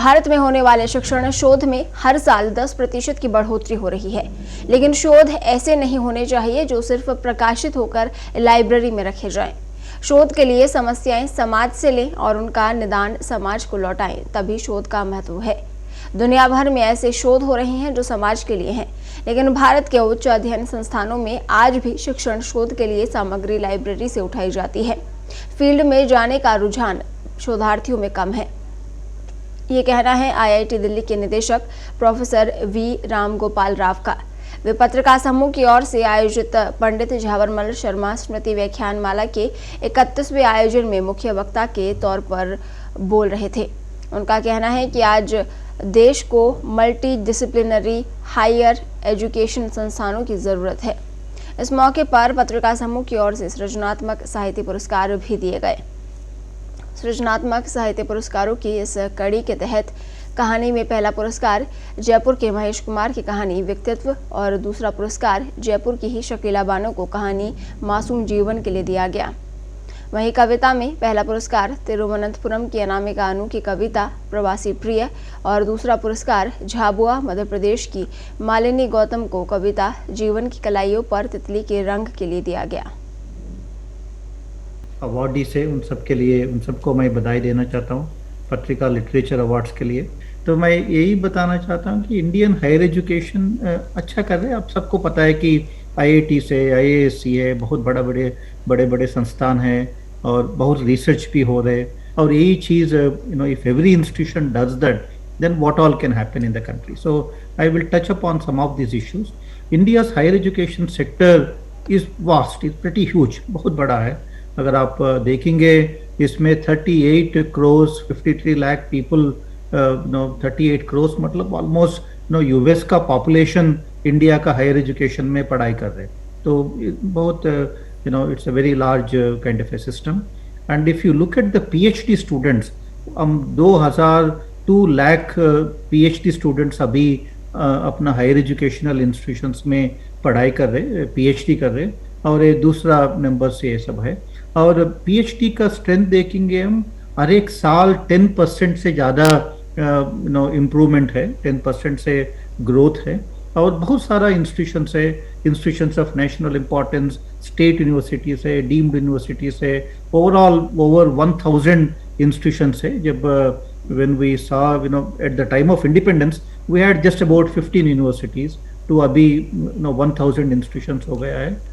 भारत में होने वाले शिक्षण शोध में हर साल 10% की बढ़ोतरी हो रही है, लेकिन शोध ऐसे नहीं होने चाहिए जो सिर्फ प्रकाशित होकर लाइब्रेरी में रखे जाएं। शोध के लिए समस्याएं समाज से लें और उनका निदान समाज को लौटाएं, तभी शोध का महत्व है। दुनिया भर में ऐसे शोध हो रहे हैं जो समाज के लिए हैं, लेकिन भारत के उच्च अध्ययन संस्थानों में आज भी शिक्षण शोध के लिए सामग्री लाइब्रेरी से उठाई जाती है। फील्ड में जाने का रुझान शोधार्थियों में कम है, ये कहना है IIT दिल्ली के निदेशक प्रोफेसर वी राम गोपाल राव का। वे पत्रकार समूह की ओर से आयोजित पंडित झावरमल शर्मा स्मृति व्याख्यान माला के 31वें आयोजन में मुख्य वक्ता के तौर पर बोल रहे थे। उनका कहना है कि आज देश को मल्टी डिसिप्लिनरी हायर एजुकेशन संस्थानों की जरूरत है। इस मौके पर पत्रकार समूह की ओर से सृजनात्मक साहित्य पुरस्कार भी दिए गए। सृजनात्मक साहित्य पुरस्कारों की इस कड़ी के तहत कहानी में पहला पुरस्कार जयपुर के महेश कुमार की कहानी व्यक्तित्व और दूसरा पुरस्कार जयपुर की ही शकीला बानो को कहानी मासूम जीवन के लिए दिया गया। वहीं कविता में पहला पुरस्कार तिरुवनंतपुरम की अनामिका अनु की कविता प्रवासी प्रिय और दूसरा पुरस्कार झाबुआ मध्य प्रदेश की मालिनी गौतम को कविता जीवन की कलाइयों पर तितली के रंग के लिए दिया गया। अवार्डी से उन सबको मैं बधाई देना चाहता हूँ पत्रिका लिटरेचर अवार्ड्स के लिए। तो मैं यही बताना चाहता हूँ कि इंडियन हायर एजुकेशन अच्छा कर रहे हैं। आप सबको पता है कि IIT से IISc है, बहुत बड़े संस्थान हैं और बहुत रिसर्च भी हो रहे हैं। और यही चीज़ if every institution does that, then what all can happen in the country. So I will touch upon some of these issues. India's higher education sector is vast, is pretty huge, बहुत बड़ा है। अगर आप देखेंगे इसमें 38 crore 53 lakh people 38 crore मतलब almost US का population India का हायर एजुकेशन में पढ़ाई कर रहे हैं। तो बहुत it's a very large kind of A system. And if you look at the PhD students, हम 2 लाख PhD स्टूडेंट्स अभी अपना हायर एजुकेशनल इंस्टीट्यूशंस में पढ़ाई कर रहे, PhD कर रहे, और ये दूसरा नंबर से ये सब है। और PhD का स्ट्रेंथ देखेंगे हम, हर एक साल 10% से ज़्यादा इम्प्रूवमेंट है, 10% से ग्रोथ है। और बहुत सारा इंस्टीट्यूशंस है, institutions of national importance, state universities है, डीम्ड यूनिवर्सिटीज है, ओवरऑल ओवर 1000 इंस्टीट्यूशंस है। जब when we saw at the time of independence we had just about 15 universities, to अभी 1000 इंस्टीट्यूशंस हो गया है।